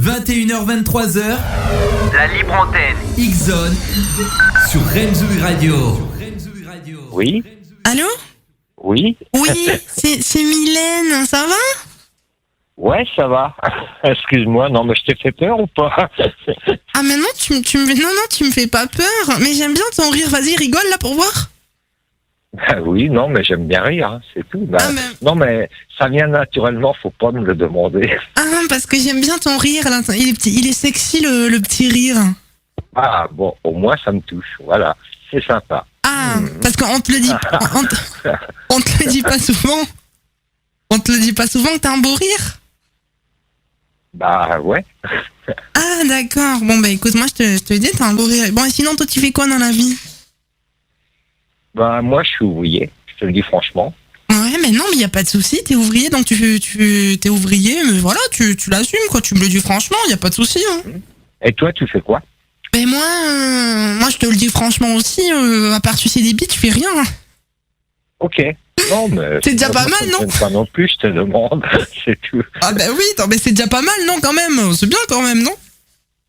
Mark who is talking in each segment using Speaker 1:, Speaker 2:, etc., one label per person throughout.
Speaker 1: 21h, 23h,
Speaker 2: La libre antenne.
Speaker 1: X-Zone sur Renzu Radio.
Speaker 3: Oui,
Speaker 4: Allô?
Speaker 3: oui,
Speaker 4: Oui, c'est Mylène, ça va?
Speaker 3: ouais, ça va. Excuse-moi, non, mais je t'ai fait peur ou pas?
Speaker 4: Ah mais non, tu me fais pas peur. Mais j'aime bien ton rire, vas-y, rigole là pour voir.
Speaker 3: Bah oui, non, mais j'aime bien rire, hein, c'est tout. Bah,
Speaker 4: Ah, mais-
Speaker 3: Non, mais ça vient naturellement, faut pas me le demander.
Speaker 4: Ah parce que j'aime bien ton rire là, il est sexy le petit rire.
Speaker 3: Ah, bon, au moins ça me touche, voilà, c'est sympa.
Speaker 4: Ah, parce qu'on te le dit, on te le dit pas souvent. On te le dit pas souvent que t'as un beau rire.
Speaker 3: Bah ouais,
Speaker 4: Ah d'accord, bon bah écoute, moi je te dis, t'as un beau rire. Bon et sinon toi tu fais quoi dans la vie?
Speaker 3: bah moi je suis ouvrier, je te le dis franchement.
Speaker 4: Ouais mais non mais y a pas de souci, t'es ouvrier donc tu t'es ouvrier, mais voilà, tu l'assumes quoi, tu me le dis franchement, y a pas de souci hein.
Speaker 3: Et toi, tu fais quoi?
Speaker 4: Ben moi je te le dis franchement aussi, à part sucer des bites, je fais rien.
Speaker 3: Ok, non, mais...
Speaker 4: C'est déjà pas
Speaker 3: moi,
Speaker 4: mal,
Speaker 3: ça me
Speaker 4: non?
Speaker 3: gêne pas non plus, je te demande, c'est tout.
Speaker 4: Ah ben oui, mais c'est déjà pas mal non quand même, c'est bien quand même non?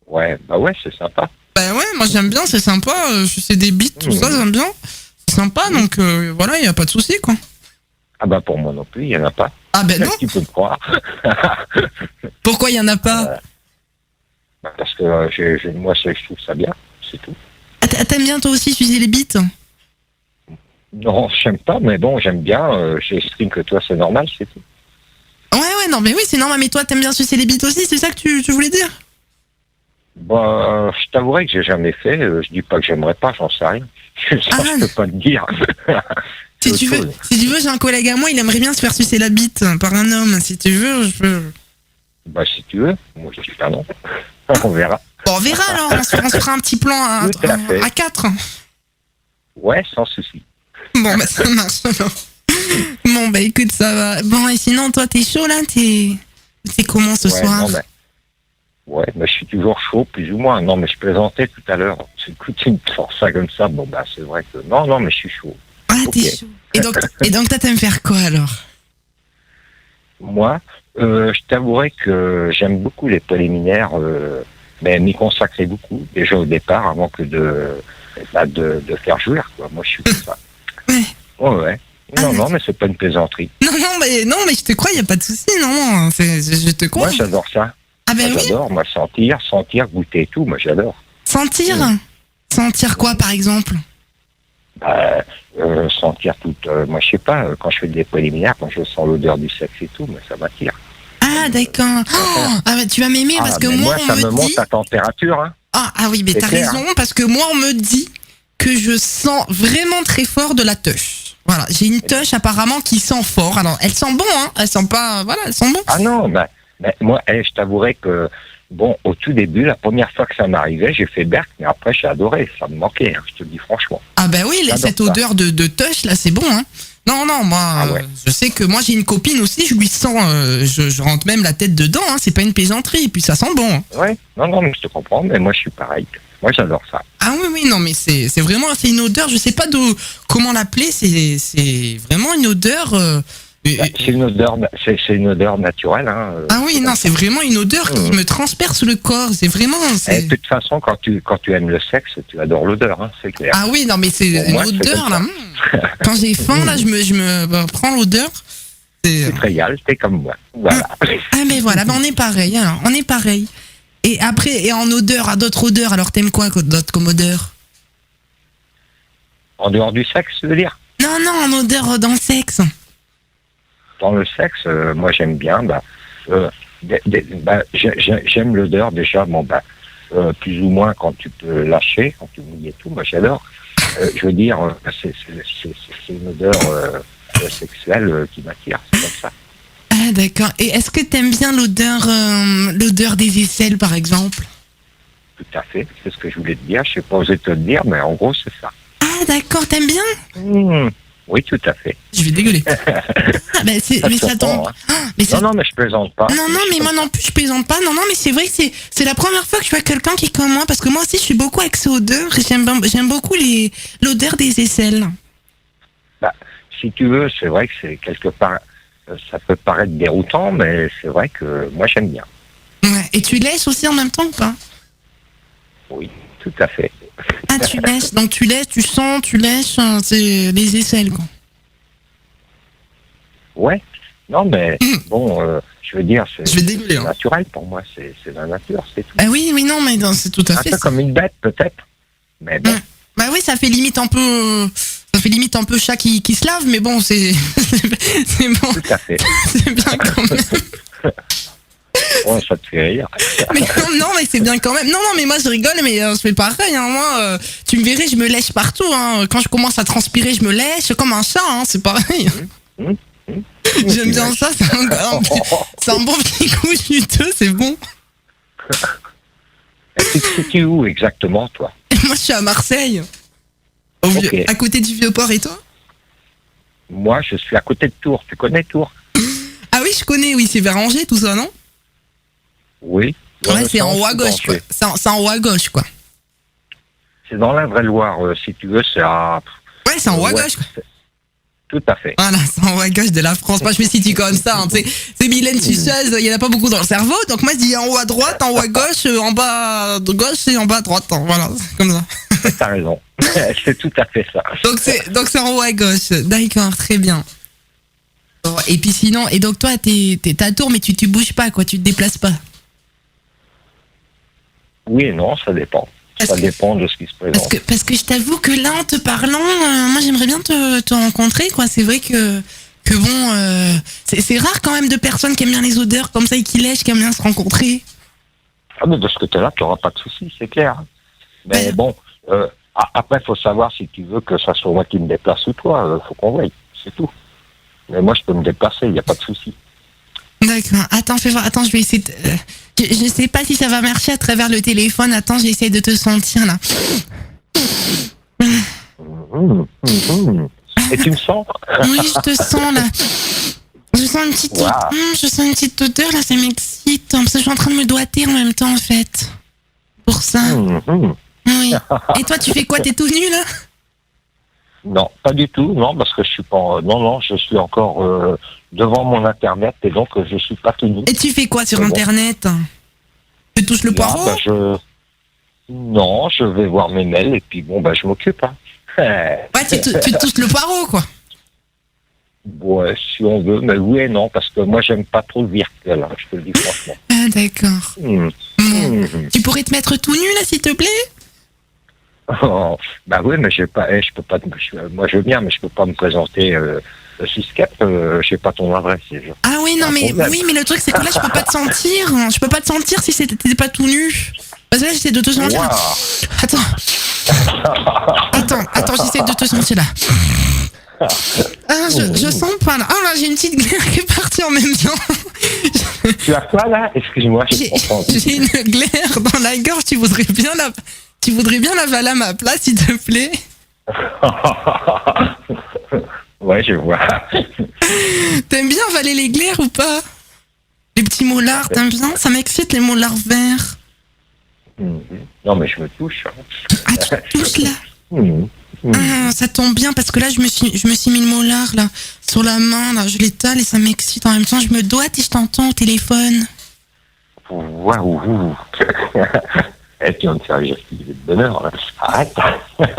Speaker 3: Ouais, bah ouais, c'est sympa.
Speaker 4: Ben ouais, moi j'aime bien, c'est sympa, sucer des bites, tout ça j'aime bien. C'est sympa donc voilà, y a pas de souci quoi.
Speaker 3: Ah bah pour moi non plus, il y en a pas.
Speaker 4: Ah ben non,
Speaker 3: Tu peux me croire.
Speaker 4: pourquoi y en a pas?
Speaker 3: Bah, parce que moi, je trouve ça bien, c'est tout.
Speaker 4: Ah, t'aimes bien toi aussi sucer les bites?
Speaker 3: Non, j'aime pas, mais bon, j'aime bien. J'estime que toi, c'est normal, c'est tout.
Speaker 4: Ouais, non, mais oui, c'est normal, mais toi, t'aimes bien sucer les bites aussi, c'est ça que tu voulais dire?
Speaker 3: Bah, je t'avouerai que j'ai jamais fait. Je dis pas que j'aimerais pas, j'en sais rien. Ça, je peux pas te dire.
Speaker 4: Si tu veux, j'ai un collègue à moi, il aimerait bien se faire sucer la bite par un homme. Si tu veux, je peux.
Speaker 3: Bah, si tu veux. Moi, je dis pas non. On verra.
Speaker 4: Bon, on verra alors, on se fera un petit plan
Speaker 3: Tout à fait.
Speaker 4: à 4.
Speaker 3: Ouais, sans souci.
Speaker 4: Bon, bah ça marche alors. Bon, bah écoute, ça va. Bon, et sinon, toi, t'es chaud là? C'est comment ce
Speaker 3: Ouais,
Speaker 4: soir?
Speaker 3: non, mais... Ouais, mais je suis toujours chaud, plus ou moins. Non, mais je plaisantais tout à l'heure. Écoute, tu me sors ça comme ça. Bon, bah, c'est vrai que... Non, mais je suis chaud.
Speaker 4: Ah,
Speaker 3: Ok.
Speaker 4: t'es chaud. Et donc toi, t'aimes faire quoi alors?
Speaker 3: Moi, je t'avouerai que j'aime beaucoup les préliminaires, mais m'y consacrer beaucoup, déjà au départ, avant que de faire jouir, quoi. Moi, je suis comme ça.
Speaker 4: Ouais.
Speaker 3: Ouais. Non, mais c'est pas une plaisanterie.
Speaker 4: Non, mais je te crois, y a pas de souci, non. Je te crois.
Speaker 3: Moi, j'adore ça.
Speaker 4: Ah ben
Speaker 3: Moi,
Speaker 4: oui.
Speaker 3: j'adore, moi, sentir, goûter et tout, moi, j'adore.
Speaker 4: Sentir? Sentir quoi, par exemple?
Speaker 3: Bah, sentir toute... moi, je sais pas, quand je fais des préliminaires, quand je sens l'odeur du sexe et tout, moi, ça m'attire.
Speaker 4: Ah, d'accord. Oh, ah, bah, tu vas m'aimer parce que
Speaker 3: mais
Speaker 4: moi,
Speaker 3: ça
Speaker 4: on
Speaker 3: me
Speaker 4: me
Speaker 3: monte
Speaker 4: dit...
Speaker 3: la température, hein.
Speaker 4: Ah oui, mais
Speaker 3: C'est
Speaker 4: t'as
Speaker 3: clair.
Speaker 4: raison, parce que moi, on me dit que je sens vraiment très fort de la touche. Voilà, j'ai une touche apparemment qui sent fort. Alors, elle sent bon, hein. Elle sent pas... Voilà, elle sent bon.
Speaker 3: Ah non, mais moi, je t'avouerai que, bon, au tout début, la première fois que ça m'arrivait, j'ai fait berk, mais après, j'ai adoré. Ça me manquait, hein, je te le dis franchement.
Speaker 4: Ah bah oui,
Speaker 3: J'adore
Speaker 4: cette
Speaker 3: ça.
Speaker 4: odeur de touche, là, c'est bon, hein. Non, moi,
Speaker 3: Ah ouais.
Speaker 4: je sais que moi, j'ai une copine aussi, je lui sens... je rentre même la tête dedans, hein. C'est pas une plaisanterie, et puis ça sent bon, hein.
Speaker 3: Ouais, non, mais je te comprends, mais moi, je suis pareil. Moi, j'adore ça.
Speaker 4: Ah oui, non, mais c'est vraiment, c'est une odeur, je sais pas comment l'appeler, c'est vraiment une odeur...
Speaker 3: C'est une odeur naturelle, hein.
Speaker 4: Ah oui, non, c'est vraiment une odeur qui me transperce le corps, c'est vraiment...
Speaker 3: Et de toute façon, quand tu aimes le sexe, tu adores l'odeur, hein, c'est clair.
Speaker 4: Ah oui, non, mais c'est
Speaker 3: Pour
Speaker 4: une
Speaker 3: moi, c'est
Speaker 4: odeur,
Speaker 3: comme
Speaker 4: là. Quand j'ai faim, là, je me prends l'odeur.
Speaker 3: Tu te régales, t'es comme moi. Voilà.
Speaker 4: Ah mais voilà, on est pareil, alors, on est pareil. Et après, et en odeur, à d'autres odeurs, alors t'aimes quoi d'autre comme odeur?
Speaker 3: En dehors du sexe, tu veux dire?
Speaker 4: Non, en odeur dans le sexe.
Speaker 3: Dans le sexe, moi, j'aime bien, j'aime l'odeur déjà, plus ou moins quand tu peux lâcher, quand tu mouilles et tout, moi j'adore. Je veux dire, c'est une odeur sexuelle qui m'attire, c'est comme ça.
Speaker 4: Ah d'accord. Et est-ce que t'aimes bien l'odeur des aisselles, par exemple?
Speaker 3: Tout à fait, c'est ce que je voulais te dire, je sais pas oser te le dire, mais en gros c'est ça.
Speaker 4: Ah d'accord, t'aimes bien?
Speaker 3: Oui, tout à fait.
Speaker 4: Je vais dégueuler. Ah, mais ça tombe.
Speaker 3: hein.
Speaker 4: Ah, mais ça...
Speaker 3: Non, mais je plaisante pas.
Speaker 4: Non, mais moi non plus, je plaisante pas. Non, mais c'est vrai que c'est la première fois que je vois quelqu'un qui est comme moi, parce que moi aussi, je suis beaucoup axée odeur, et j'aime beaucoup l'odeur des aisselles.
Speaker 3: Si tu veux, c'est vrai que c'est quelque part, ça peut paraître déroutant, mais c'est vrai que moi j'aime bien.
Speaker 4: Ouais. Et tu lèches aussi en même temps ou pas?
Speaker 3: Oui, tout à fait.
Speaker 4: Ah, tu lèches. Donc tu lèches, tu sens, tu lèches, c'est les aisselles, quoi.
Speaker 3: Ouais. Non, mais bon, je veux dire,
Speaker 4: Je vais dégueuler, hein.
Speaker 3: naturel pour moi. C'est la nature, c'est tout.
Speaker 4: Ah oui, non, mais non, c'est tout à
Speaker 3: Un
Speaker 4: fait
Speaker 3: peu
Speaker 4: ça.
Speaker 3: comme une bête, peut-être. Mais bon.
Speaker 4: Bah oui, ça fait limite un peu. Ça fait limite un peu chat qui se lave, mais bon, c'est. C'est bon,
Speaker 3: Tout à fait.
Speaker 4: c'est bien quand même.
Speaker 3: Ouais, ça te fait rire.
Speaker 4: Mais non, mais c'est bien quand même. Non, mais moi je rigole, mais je fais pareil. Hein. Moi, tu me verrais, je me lèche partout. Hein. Quand je commence à transpirer, je me lèche comme un chat. Hein. C'est pareil. J'aime bien ça. C'est un bon petit coup juteux, c'est bon.
Speaker 3: Tu te situes où exactement, toi?
Speaker 4: Et moi, je suis à Marseille,
Speaker 3: Ok.
Speaker 4: à côté du Vieux-Port. Et toi?
Speaker 3: Moi, je suis à côté de Tours. Tu connais Tours?
Speaker 4: Ah oui, je connais. Oui, c'est vers Angers, tout ça, non?
Speaker 3: Oui.
Speaker 4: Ouais, c'est en haut à gauche, quoi. C'est en haut à gauche, quoi.
Speaker 3: C'est dans l'Indre-et-Loire, si tu veux, c'est à...
Speaker 4: Ouais, c'est en haut à
Speaker 3: Ouais,
Speaker 4: gauche, quoi.
Speaker 3: Tout à fait.
Speaker 4: Voilà, c'est en haut à gauche de la France. Moi, je me situe comme ça. Hein. C'est Mylène Sucheuse, il n'y en a pas beaucoup dans le cerveau. Donc, moi, je dis en haut à droite, en haut à gauche, en bas de gauche et en bas à droite. Hein. Voilà, c'est comme ça.
Speaker 3: T'as raison. C'est tout à fait ça.
Speaker 4: Donc, c'est en haut à gauche. D'accord, très bien. Bon, et puis sinon, et donc, toi, t'es à Tours, mais tu bouges pas, quoi. Tu te déplaces pas.
Speaker 3: Oui et non, ça dépend. Ça dépend de ce qui se présente.
Speaker 4: Parce que je t'avoue que là, en te parlant, moi, j'aimerais bien te rencontrer, quoi. C'est vrai que bon, c'est rare quand même de personnes qui aiment bien les odeurs comme ça et qui lèchent, qui aiment bien se rencontrer.
Speaker 3: Ah, mais de ce côté-là, tu n'auras pas de soucis, c'est clair. Mais
Speaker 4: Ouais.
Speaker 3: bon, après, il faut savoir si tu veux que ça soit moi qui me déplace ou toi. Faut qu'on voie, c'est tout. Mais moi, je peux me déplacer, il n'y a pas de souci.
Speaker 4: D'accord. Attends, fais voir. Attends, je vais essayer de... je sais pas si ça va marcher à travers le téléphone. Attends, j'essaie de te sentir, là.
Speaker 3: Et tu me sens?
Speaker 4: Oui, je te sens, là. Je sens une petite...
Speaker 3: Wow.
Speaker 4: je sens une petite odeur, là, ça m'excite. Parce que je suis en train de me doigter en même temps, en fait. Pour ça. Oui. Et toi, tu fais quoi? T'es tout nu, là?
Speaker 3: Non, pas du tout, non, parce que je suis pas... non, je suis encore devant mon Internet et donc je suis pas tout nu.
Speaker 4: Et tu fais quoi sur
Speaker 3: Bon.
Speaker 4: Internet? Tu touches le
Speaker 3: Là,
Speaker 4: poireau?
Speaker 3: Non, je vais voir mes mails et puis bon, je m'occupe. Hein.
Speaker 4: Ouais, tu touches le poireau, quoi.
Speaker 3: Ouais, si on veut, mais oui et non, parce que moi, j'aime pas trop le virtuel, hein, je te le dis franchement.
Speaker 4: Ah, d'accord. Bon. Tu pourrais te mettre tout nu, là, s'il te plaît?
Speaker 3: Oh, bah oui, mais j'ai pas, je peux pas, moi je veux bien, mais je peux pas me présenter Sisquep, j'ai pas ton adresse.
Speaker 4: Ah oui, non, mais oui, mais le truc, c'est que là, je peux pas te sentir. Je peux pas te sentir si t'étais pas tout nu. Parce que là, j'essaie de te sentir.
Speaker 3: Wow.
Speaker 4: Attends, j'essaie de te sentir là. Ah, je sens pas là. Ah là, j'ai une petite glaire qui est partie en même temps.
Speaker 3: Tu as quoi là? Excuse-moi, je comprends.
Speaker 4: J'ai une glaire dans la gorge. Tu voudrais bien l'avaler à ma place, s'il te plaît?
Speaker 3: Ouais, je vois.
Speaker 4: T'aimes bien avaler les glaires ou pas? Les petits molars, t'aimes bien? Ça m'excite les molars verts.
Speaker 3: Non, mais je me touche. Hein.
Speaker 4: Ah, tu te touches là? Ah, ça tombe bien parce que là, je me suis mis le molar là sur la main, là, je l'étale et ça m'excite en même temps. Je me doite et je t'entends au téléphone.
Speaker 3: Waouh. Et tu vas me faire jouir de bonheur. Là. Arrête.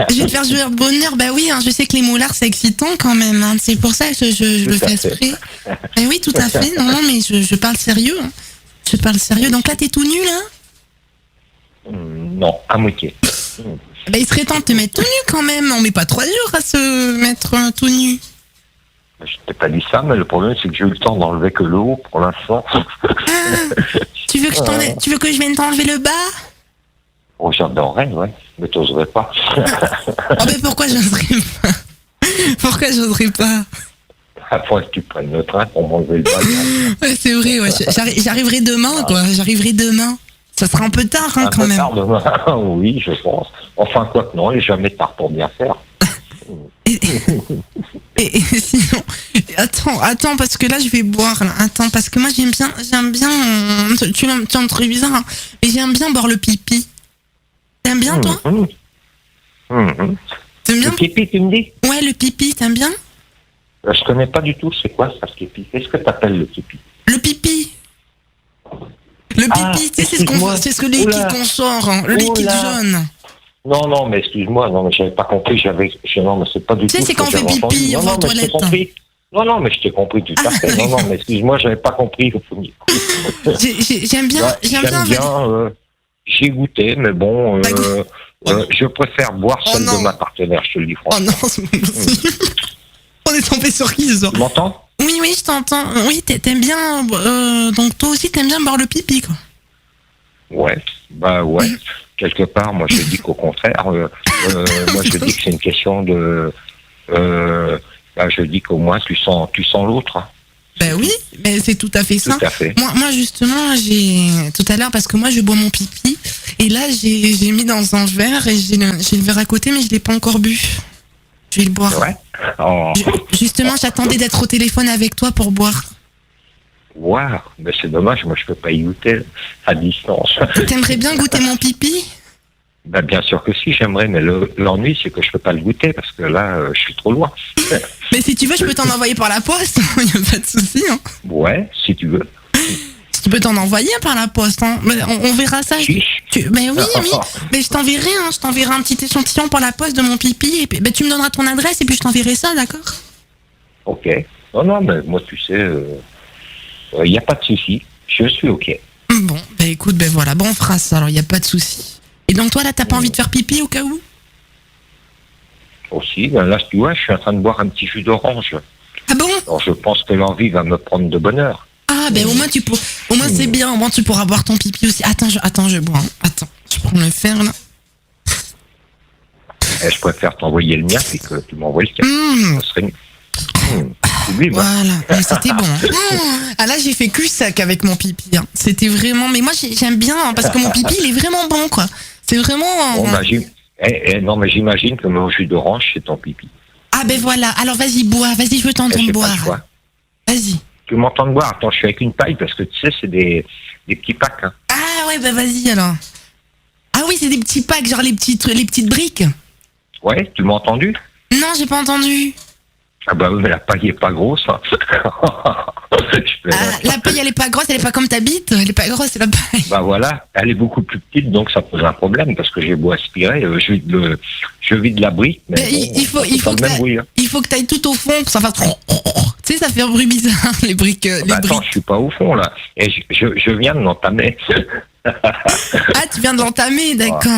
Speaker 4: Je vais te faire jouir de bonheur. Bah oui, hein, je sais que les molars c'est excitant quand même. Hein. C'est pour ça que je le fais exprès. Bah oui, tout à fait. Non, mais je parle sérieux. Hein. Je parle sérieux. Donc là, t'es tout nu là?
Speaker 3: Non, à moitié.
Speaker 4: Bah, il serait temps de te mettre tout nu quand même. On met pas 3 jours à se mettre tout nu.
Speaker 3: Je t'ai pas dit ça, mais le problème c'est que j'ai eu le temps d'enlever que le haut pour l'instant.
Speaker 4: Ah, tu veux que je vienne t'enlever le bas?
Speaker 3: Oh, j'adorerais, ouais, mais t'oserais pas.
Speaker 4: Oh, mais pourquoi j'oserais pas? Pourquoi j'oserais pas?
Speaker 3: Après que tu prennes le train pour m'enlever le bas.
Speaker 4: Ouais, c'est vrai, ouais. J'arriverai demain, quoi. J'arriverai demain. Ça sera un peu tard, hein, quand même.
Speaker 3: Tard demain, oui, je pense. Enfin, quoi que non, il n'est jamais tard pour bien faire.
Speaker 4: Et sinon, attends, parce que là, je vais boire, là. Attends, parce que moi, j'aime bien, tu vas me trouver bizarre, hein, mais j'aime bien boire le pipi. T'aimes bien, toi? T'aimes bien?
Speaker 3: Le pipi, tu me dis?
Speaker 4: Ouais, le pipi, t'aimes bien?
Speaker 3: Je connais pas du tout, c'est quoi ça, le pipi? Qu'est-ce que t'appelles le pipi?
Speaker 4: Le pipi. Le pipi, tu sais, c'est
Speaker 3: excuse-moi.
Speaker 4: c'est ce liquide
Speaker 3: Oula.
Speaker 4: qu'on sort, hein, le liquide
Speaker 3: Oula.
Speaker 4: jaune.
Speaker 3: Non, mais excuse-moi, non, mais j'avais pas compris, non, mais c'est pas du
Speaker 4: Tu sais,
Speaker 3: tout.
Speaker 4: c'est
Speaker 3: ce
Speaker 4: quand
Speaker 3: que
Speaker 4: on fait
Speaker 3: j'avais
Speaker 4: pipi,
Speaker 3: entendu.
Speaker 4: on va aux
Speaker 3: mais je t'ai
Speaker 4: toilettes.
Speaker 3: compris. Non, mais je t'ai compris tout à fait. Non, mais excuse-moi, j'avais pas compris au premier coup.
Speaker 4: J'aime bien,
Speaker 3: Ouais,
Speaker 4: j'aime bien.
Speaker 3: J'ai goûté, mais bon,
Speaker 4: Bah,
Speaker 3: je préfère boire
Speaker 4: Oh
Speaker 3: celle
Speaker 4: non.
Speaker 3: de ma partenaire, je te le dis
Speaker 4: Oh
Speaker 3: franchement.
Speaker 4: non, c'est pas possible. On est tombé sur qui ce soir?
Speaker 3: Tu m'entends?
Speaker 4: Oui, je t'entends. Oui, t'aimes bien. Donc toi aussi, t'aimes bien boire le pipi, quoi.
Speaker 3: Ouais, bah ouais. Quelque part, moi je dis qu'au contraire, moi je dis que c'est une question de. Je dis qu'au moins tu sens l'autre. Hein.
Speaker 4: Ben oui, mais c'est tout à fait ça.
Speaker 3: Tout à fait.
Speaker 4: Moi justement, j'ai tout à l'heure parce que moi je bois mon pipi et là j'ai mis dans un verre et j'ai le verre à côté mais je l'ai pas encore bu. Je vais le boire.
Speaker 3: Ouais. Oh.
Speaker 4: Justement, j'attendais d'être au téléphone avec toi pour boire.
Speaker 3: Waouh, mais c'est dommage, moi je peux pas y goûter à distance.
Speaker 4: T'aimerais bien goûter mon pipi?
Speaker 3: Bah bien sûr que si, j'aimerais, mais l'ennui c'est que je peux pas le goûter parce que là je suis trop loin.
Speaker 4: Mais si tu veux, je peux t'en envoyer par la poste. Il y a pas de souci. Hein.
Speaker 3: Ouais, si tu veux.
Speaker 4: Tu peux t'en envoyer par la poste. Hein. Mais on verra ça.
Speaker 3: Chiche.
Speaker 4: Mais oui. Mais je t'enverrai. Hein. Je t'enverrai un petit échantillon par la poste de mon pipi et puis tu me donneras ton adresse et puis je t'enverrai ça, d'accord?
Speaker 3: Ok. Non, mais moi tu sais, il n'y a pas de souci. Je suis ok.
Speaker 4: Bon, écoute, voilà. Bon, on fera ça. Alors, il y a pas de souci. Et donc toi, là, t'as pas envie de faire pipi au cas où?
Speaker 3: Aussi, ben là, tu vois, je suis en train de boire un petit jus d'orange.
Speaker 4: Ah bon?
Speaker 3: Alors, je pense que l'envie va me prendre de bonheur.
Speaker 4: Ah, au moins, au moins c'est bien. Au moins, tu pourras boire ton pipi aussi. Attends, je bois. Hein. Attends, je prends le fer, là.
Speaker 3: Je préfère t'envoyer le mien et que tu m'envoies le tien. Ça serait mieux. Oublie, moi.
Speaker 4: Voilà, mais c'était bon. Ah là, j'ai fait cul sec avec mon pipi. Hein. C'était vraiment... Mais moi, j'aime bien, hein, parce que mon pipi, il est vraiment bon, quoi. C'est vraiment...
Speaker 3: Bon, non, mais j'imagine que mon jus d'orange, c'est ton pipi.
Speaker 4: Ah voilà, alors vas-y, bois. Vas-y, je veux t'entendre
Speaker 3: J'ai pas
Speaker 4: boire.
Speaker 3: le choix.
Speaker 4: Vas-y.
Speaker 3: Tu m'entends boire? Attends, je suis avec une paille parce que tu sais, c'est des petits packs. Hein.
Speaker 4: Ah ouais, vas-y, alors. Ah oui, c'est des petits packs, genre les petites briques.
Speaker 3: Ouais, tu m'as entendu?
Speaker 4: Non, j'ai pas entendu.
Speaker 3: Ah bah oui, mais la paille est pas grosse. Hein.
Speaker 4: La paille, elle est pas grosse, elle est pas comme ta bite. Elle est pas grosse, c'est la paille.
Speaker 3: Bah voilà, elle est beaucoup plus petite, donc ça pose un problème parce que j'ai beau aspirer, je vide la brique, mais
Speaker 4: Mais
Speaker 3: bon,
Speaker 4: il faut
Speaker 3: pas le même bruit. Hein.
Speaker 4: il faut que t'ailles tout au fond, que ça fasse... Tu sais, ça fait un bruit bizarre, les briques.
Speaker 3: Bah attends, je suis pas au fond là, et je viens de l'entamer.
Speaker 4: Ah, tu viens de l'entamer, d'accord.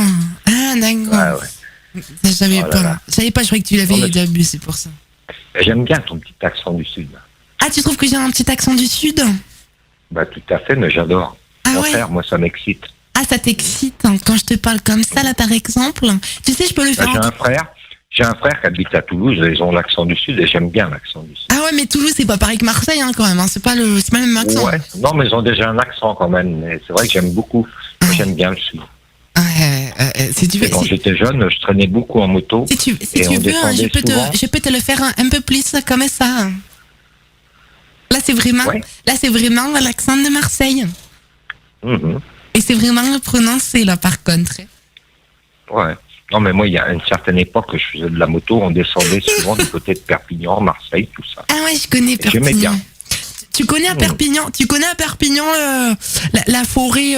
Speaker 4: Ah, d'accord.
Speaker 3: Ah ouais.
Speaker 4: Je savais
Speaker 3: Oh là
Speaker 4: pas.
Speaker 3: là.
Speaker 4: Je savais pas, je croyais que tu l'avais
Speaker 3: Non, mais-
Speaker 4: déjà bu, c'est pour ça.
Speaker 3: J'aime bien ton petit accent du sud.
Speaker 4: Ah, tu trouves que j'ai un petit accent du sud?
Speaker 3: Bah tout à fait, mais j'adore.
Speaker 4: Ah
Speaker 3: Au
Speaker 4: ouais?
Speaker 3: contraire, moi ça m'excite.
Speaker 4: Ah, ça t'excite hein, quand je te parle comme ça, là, par exemple. Tu sais, je peux le
Speaker 3: Bah,
Speaker 4: faire.
Speaker 3: j'ai un frère qui habite à Toulouse, ils ont l'accent du sud et j'aime bien l'accent du sud.
Speaker 4: Ah ouais, mais Toulouse, c'est pas pareil que Marseille, hein, quand même. Hein. C'est pas le même accent.
Speaker 3: Ouais, non mais ils ont déjà un accent quand même, mais c'est vrai que j'aime beaucoup. Moi, j'aime bien le sud.
Speaker 4: Si tu veux,
Speaker 3: Et quand j'étais jeune, je traînais beaucoup en moto.
Speaker 4: si tu
Speaker 3: et on
Speaker 4: veux, hein,
Speaker 3: descendait souvent.
Speaker 4: je peux te le faire un peu plus comme ça. Là, c'est vraiment,
Speaker 3: Ouais.
Speaker 4: l'accent de Marseille.
Speaker 3: Mhm.
Speaker 4: Et c'est vraiment prononcé, là, par contre.
Speaker 3: Ouais. Non, mais moi, il y a une certaine époque que je faisais de la moto, on descendait souvent du côté de Perpignan, Marseille, tout ça.
Speaker 4: Ah ouais, je connais
Speaker 3: J'aimais
Speaker 4: Perpignan.
Speaker 3: bien.
Speaker 4: Tu connais à Perpignan, la forêt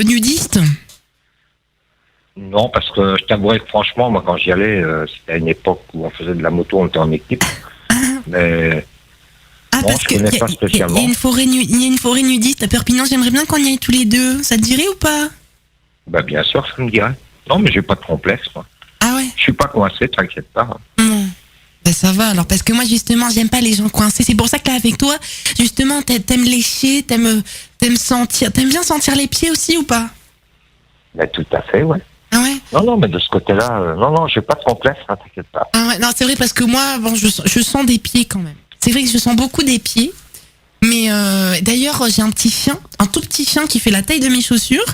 Speaker 4: nudiste?
Speaker 3: Non, parce que je t'avouerai que franchement, moi, quand j'y allais, c'était à une époque où on faisait de la moto, on était en équipe. Mais
Speaker 4: Ah,
Speaker 3: non,
Speaker 4: parce
Speaker 3: je
Speaker 4: que
Speaker 3: connais
Speaker 4: il
Speaker 3: pas spécialement.
Speaker 4: y a une forêt nudiste à Perpignan. J'aimerais bien qu'on y aille tous les deux. Ça te dirait ou pas?
Speaker 3: Bah, bien sûr, ça me dirait. Non, mais j'ai pas de complexe, moi.
Speaker 4: Ah ouais.
Speaker 3: Je suis pas coincé, t'inquiète pas.
Speaker 4: Non. Ben ça va alors parce que moi justement j'aime pas les gens coincés. C'est pour ça que là avec toi justement t'aimes lécher, t'aimes sentir, t'aimes bien sentir les pieds aussi ou pas?
Speaker 3: Bah, tout à fait, ouais.
Speaker 4: Ah ouais.
Speaker 3: Non, mais de ce côté-là, non, j'ai pas de complexe, hein, t'inquiète pas.
Speaker 4: Ah ouais. Non c'est vrai parce que moi bon je sens des pieds quand même. C'est vrai que je sens beaucoup des pieds. Mais d'ailleurs j'ai un petit chien, un tout petit chien qui fait la taille de mes chaussures.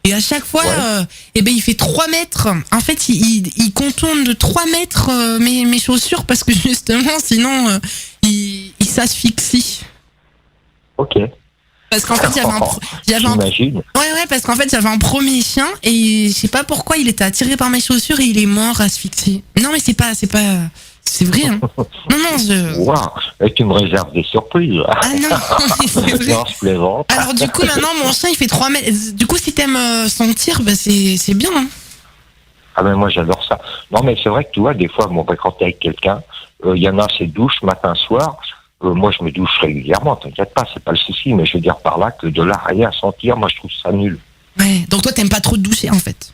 Speaker 4: Et à chaque fois, il fait 3 mètres. En fait, il contourne de 3 mètres mes chaussures parce que justement, sinon, il s'asphyxie.
Speaker 3: Ok.
Speaker 4: Parce qu'en fait,
Speaker 3: J'imagine.
Speaker 4: Ouais, parce qu'en fait, j'avais un premier chien et je sais pas pourquoi il était attiré par mes chaussures et il est mort asphyxié. Non, mais c'est pas C'est vrai, hein. Non,
Speaker 3: Waouh, et tu me réserves des surprises.
Speaker 4: Ah non, mais c'est vrai.
Speaker 3: Non, je plaisante.
Speaker 4: Alors du coup, maintenant, mon chien, il fait 3 mètres. Du coup, si t'aimes sentir, bah c'est bien, hein.
Speaker 3: Ah ben moi j'adore ça. Non mais c'est vrai que tu vois, des fois, quand t'es avec quelqu'un, il y en a, c'est douche matin, soir. Moi je me douche régulièrement, t'inquiète pas, c'est pas le souci, mais je veux dire par là que de là à rien sentir, moi je trouve ça nul.
Speaker 4: Ouais, donc toi, t'aimes pas trop te doucher, en fait.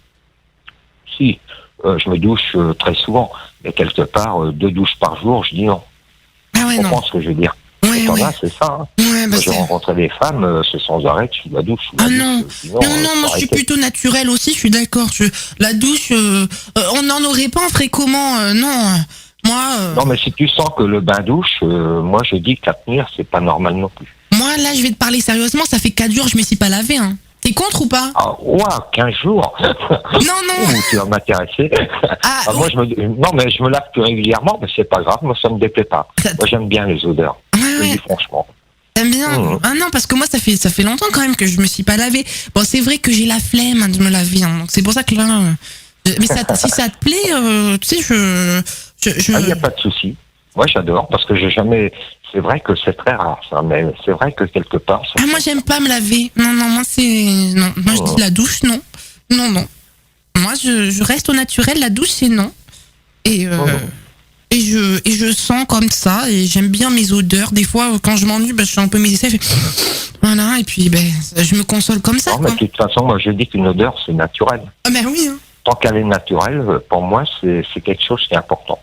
Speaker 3: Si, je me douche très souvent, mais quelque part, 2 douches par jour, je dis non.
Speaker 4: Ah ouais,
Speaker 3: Tu
Speaker 4: non.
Speaker 3: comprends ce que je veux dire?
Speaker 4: Ouais,
Speaker 3: T'en
Speaker 4: ouais.
Speaker 3: as, c'est ça. Hein.
Speaker 4: Ouais, bah
Speaker 3: Moi, j'ai
Speaker 4: c'est...
Speaker 3: rencontré des femmes, c'est sans arrêt, sous la douche. Sous la
Speaker 4: Ah
Speaker 3: douche,
Speaker 4: non,
Speaker 3: sinon,
Speaker 4: non, moi je suis plutôt naturelle aussi, je suis d'accord. La douche, on n'en aurait pas en fréquemment, non. Moi,
Speaker 3: Non, mais si tu sens que le bain-douche, moi je dis qu'à tenir, c'est pas normal non plus.
Speaker 4: moi là, je vais te parler sérieusement, ça fait 4 jours, je me suis pas lavé, hein. T'es contre ou pas?
Speaker 3: Ah, ouah, 15 jours.
Speaker 4: Non, non.
Speaker 3: Ouh, tu vas m'intéresser.
Speaker 4: Ah,
Speaker 3: Moi, non, mais je me lave plus régulièrement, mais c'est pas grave, moi, ça me déplaît pas.
Speaker 4: Ça-
Speaker 3: Moi, j'aime bien les odeurs.
Speaker 4: ouais,
Speaker 3: Je le
Speaker 4: ouais.
Speaker 3: dis franchement.
Speaker 4: T'aimes bien? Ah non, parce que moi, ça fait longtemps quand même que je me suis pas lavé. Bon, c'est vrai que j'ai la flemme de me laver, hein, donc c'est pour ça que là. Mais si ça te plaît, tu sais,
Speaker 3: Ah, il n'y a pas de souci. Moi, j'adore, parce que j'ai jamais... C'est vrai que c'est très rare, ça, mais c'est vrai que quelque part... Ça...
Speaker 4: Ah, moi, j'aime pas me laver. Non, moi, c'est. Non, moi, je dis la douche, non. Non. Moi, je reste au naturel, la douche, c'est non. Et, et je sens comme ça, et j'aime bien mes odeurs. Des fois, quand je m'ennuie, je fais un peu mes essais, je fais... Voilà, et puis, je me console comme ça.
Speaker 3: Non, mais de toute façon, moi, je dis qu'une odeur, c'est naturel.
Speaker 4: Ah, ben oui, hein.
Speaker 3: Tant qu'elle est naturelle, pour moi, c'est quelque chose qui est important.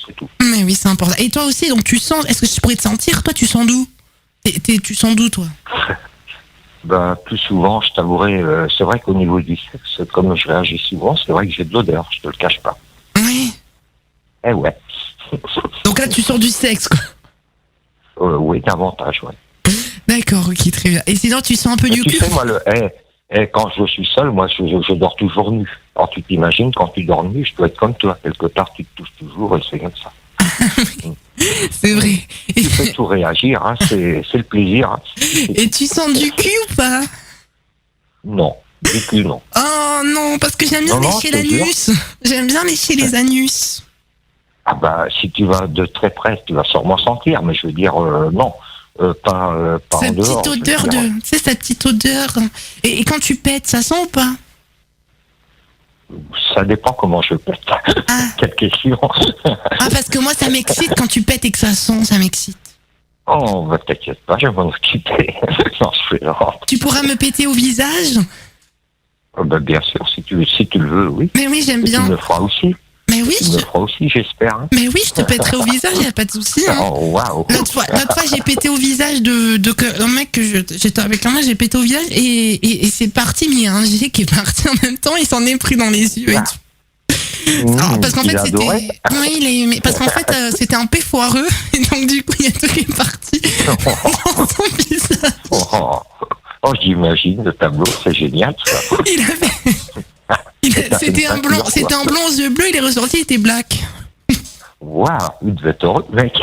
Speaker 3: C'est tout.
Speaker 4: Mais oui, c'est important. Et toi aussi, donc tu sens, est-ce que je pourrais te sentir? Toi, tu sens d'où? Tu sens d'où, toi?
Speaker 3: Ben, plus souvent, je t'avouerai, c'est vrai qu'au niveau du sexe, comme je réagis souvent, c'est vrai que j'ai de l'odeur, je te le cache pas.
Speaker 4: Oui.
Speaker 3: Eh ouais.
Speaker 4: Donc là, tu sors du sexe, quoi.
Speaker 3: Oui, davantage, ouais.
Speaker 4: D'accord, ok, très bien. Et sinon, tu sens un peu
Speaker 3: Mais
Speaker 4: du
Speaker 3: tu
Speaker 4: cul?
Speaker 3: sais, moi, quand je suis seul, moi, je dors toujours nu. Alors, tu t'imagines, quand tu dors nu, je dois être comme toi. Quelque part, tu te touches toujours et c'est comme ça.
Speaker 4: C'est vrai.
Speaker 3: Tu fais tout réagir, hein, c'est le plaisir. Hein.
Speaker 4: Et tu sens du cul ou pas?
Speaker 3: Non, du cul, non.
Speaker 4: Oh non, parce que j'aime bien
Speaker 3: Non,
Speaker 4: lécher
Speaker 3: je te jure.
Speaker 4: l'anus. J'aime bien lécher les anus.
Speaker 3: Ah bah, si tu vas de très près, tu vas sûrement sentir, mais je veux dire, non. Pas en
Speaker 4: Cette
Speaker 3: dehors.
Speaker 4: petite
Speaker 3: je veux
Speaker 4: odeur
Speaker 3: dire.
Speaker 4: de... Tu sais, cette petite odeur. Et quand tu pètes, ça sent ou pas?
Speaker 3: Ça dépend comment je pète.
Speaker 4: Ah.
Speaker 3: Quelle question.
Speaker 4: Ah, parce que moi, ça m'excite quand tu pètes et que ça sent, ça m'excite.
Speaker 3: Oh, bah t'inquiète pas, je vais m'en occuper. Non, je plaisante.
Speaker 4: Tu pourras me péter au visage?
Speaker 3: Bah, bien sûr, si tu le veux, oui.
Speaker 4: Mais oui, j'aime
Speaker 3: Et tu
Speaker 4: bien.
Speaker 3: me le feras aussi.
Speaker 4: Mais oui,
Speaker 3: Tu me le feras aussi, j'espère. Hein.
Speaker 4: mais oui, je te pèterai au visage, y a pas de souci. Hein.
Speaker 3: Oh, waouh.
Speaker 4: L'autre fois, j'ai pété au visage d'un mec que j'étais avec un mec, j'ai pété au visage et c'est parti, mais il y a un jet qui est parti en même temps, il s'en est pris dans les yeux et tout. Alors, parce qu'en
Speaker 3: Il
Speaker 4: fait,
Speaker 3: a adoré.
Speaker 4: oui, il a aimé. Parce qu'en fait, c'était un peu foireux et donc du coup, il y a tout qui est parti dans son visage.
Speaker 3: Oh, j'imagine le tableau, c'est génial ça.
Speaker 4: Il avait. C'était un blond aux yeux bleus, il est ressorti, il était black.
Speaker 3: Waouh, il devait être heureux, mec.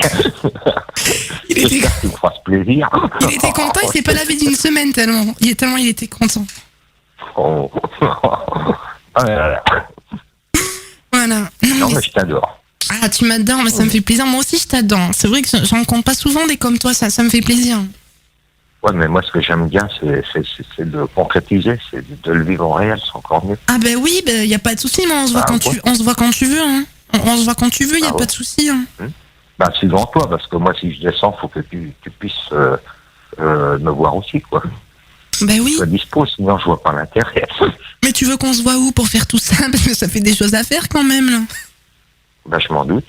Speaker 4: Il était,
Speaker 3: J'espère qu'il me fasse plaisir.
Speaker 4: il était content, il s'est pas lavé d'une semaine tellement il était content.
Speaker 3: Oh. Ah là là.
Speaker 4: Voilà.
Speaker 3: Non,
Speaker 4: mais
Speaker 3: mais je t'adore.
Speaker 4: Ah, tu m'adores, mais ça me fait plaisir. Moi aussi, je t'adore. C'est vrai que j'en rencontre pas souvent des comme toi, ça me fait plaisir.
Speaker 3: Ouais, mais moi, ce que j'aime bien, c'est de concrétiser, c'est de le vivre en réel, c'est encore mieux.
Speaker 4: Ah, ben oui, y a pas de souci, mais on se voit on se voit quand tu veux, hein. On se voit quand tu veux, y a pas de souci, hein.
Speaker 3: Bah, c'est devant toi, parce que moi, si je descends, faut que tu puisses me voir aussi, quoi.
Speaker 4: Ben oui.
Speaker 3: Je suis dispo, sinon je vois pas l'intérêt.
Speaker 4: Mais tu veux qu'on se voit où pour faire tout ça? Parce que ça fait des choses à faire quand même, là.
Speaker 3: Ben, je m'en doute.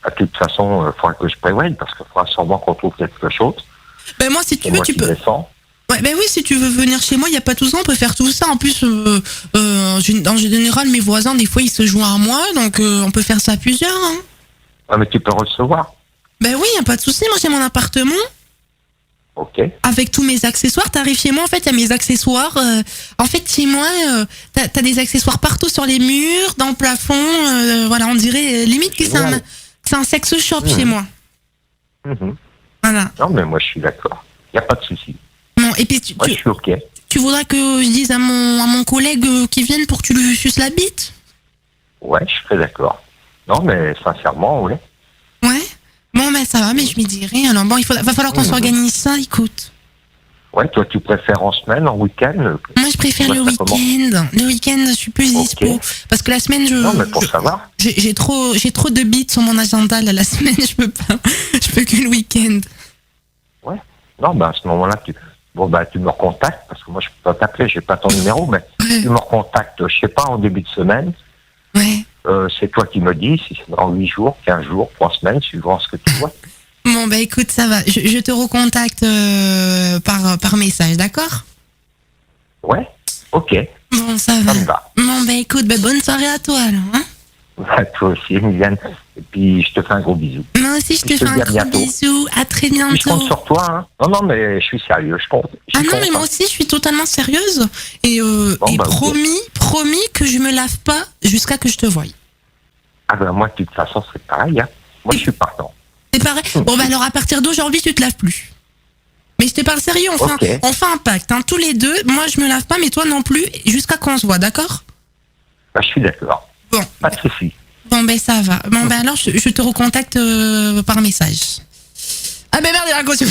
Speaker 3: De toute façon, il faudra que je prévoie, parce qu'il faudra sûrement qu'on trouve quelque chose.
Speaker 4: Ben moi, si tu
Speaker 3: Et
Speaker 4: veux,
Speaker 3: moi,
Speaker 4: tu
Speaker 3: qui
Speaker 4: peux.
Speaker 3: descends.
Speaker 4: Ouais, ben oui, si tu veux venir chez moi, y a pas tout ça, on peut faire tout ça. En plus, en général, mes voisins, des fois, ils se joignent à moi, donc on peut faire ça à plusieurs, hein.
Speaker 3: Ah, mais tu peux recevoir.
Speaker 4: Ben oui, y a pas de souci. Moi, j'ai mon appartement.
Speaker 3: Ok.
Speaker 4: Avec tous mes accessoires, t'arrives chez moi, en fait, il y a mes accessoires. En fait, chez moi, t'as des accessoires partout sur les murs, dans le plafond. Voilà, on dirait limite que c'est un sex shop chez moi.
Speaker 3: Mhm.
Speaker 4: Voilà.
Speaker 3: Non, mais moi, je suis d'accord. Il n'y a pas de souci.
Speaker 4: Bon, et puis,
Speaker 3: Moi, je suis ok.
Speaker 4: tu voudrais que je dise à mon collègue qui vienne pour que tu lui suces la bite?
Speaker 3: Ouais, je serais d'accord. Non, mais sincèrement, oui.
Speaker 4: ben ça va, mais je m'y dirai. Alors bon, va falloir qu'on s'organise ça, écoute.
Speaker 3: Ouais, toi, tu préfères en semaine, en week-end
Speaker 4: Moi, je préfère le
Speaker 3: ça comment
Speaker 4: week-end. Le week-end, je suis plus dispo. Parce que la semaine,
Speaker 3: Non, mais pour savoir.
Speaker 4: j'ai trop de beats sur mon agenda. Là, la semaine, je peux pas. Je peux que le week-end.
Speaker 3: Ouais. Non, ben à ce moment-là, tu me recontactes, parce que moi, je peux pas t'appeler, j'ai pas ton numéro, mais tu me recontactes, je sais pas, en début de semaine.
Speaker 4: Ouais.
Speaker 3: C'est toi qui me dis si c'est dans 8 jours, 15 jours, 3 semaines, suivant ce que tu vois.
Speaker 4: Bon, bah écoute, ça va. Je te recontacte par message, d'accord?
Speaker 3: Ouais, ok,
Speaker 4: Bon, ça va.
Speaker 3: ça me va.
Speaker 4: Bon, bah écoute, bonne soirée à toi, alors. Hein,
Speaker 3: À toi aussi, Emilienne. Et puis, je te fais un gros bisou.
Speaker 4: moi aussi, je te
Speaker 3: Je te
Speaker 4: fais
Speaker 3: dis
Speaker 4: un
Speaker 3: à
Speaker 4: gros
Speaker 3: bientôt.
Speaker 4: bisou. À très
Speaker 3: Puis je
Speaker 4: bientôt.
Speaker 3: compte sur toi, hein. Non, mais je suis sérieux, je compte.
Speaker 4: Ah
Speaker 3: J'y
Speaker 4: non,
Speaker 3: compte,
Speaker 4: mais moi
Speaker 3: hein.
Speaker 4: aussi, je suis totalement sérieuse. Et,
Speaker 3: Bon, bah, ok.
Speaker 4: promis que je me lave pas jusqu'à que je te voie.
Speaker 3: Ah ben moi, de toute façon, c'est pareil, hein. Moi, je suis partant.
Speaker 4: C'est pareil. Bon, bah alors, à partir d'aujourd'hui, tu te laves plus. Mais je te parle sérieux, on fait un pacte, hein, tous les deux. Moi, je me lave pas, mais toi non plus, jusqu'à qu'on se voit, d'accord?
Speaker 3: Bah, je suis d'accord.
Speaker 4: Bon.
Speaker 3: Pas de souci.
Speaker 4: Bon, ben ça va. Bon, ben alors, je te recontacte par message. Ah ben merde, il a raccroché.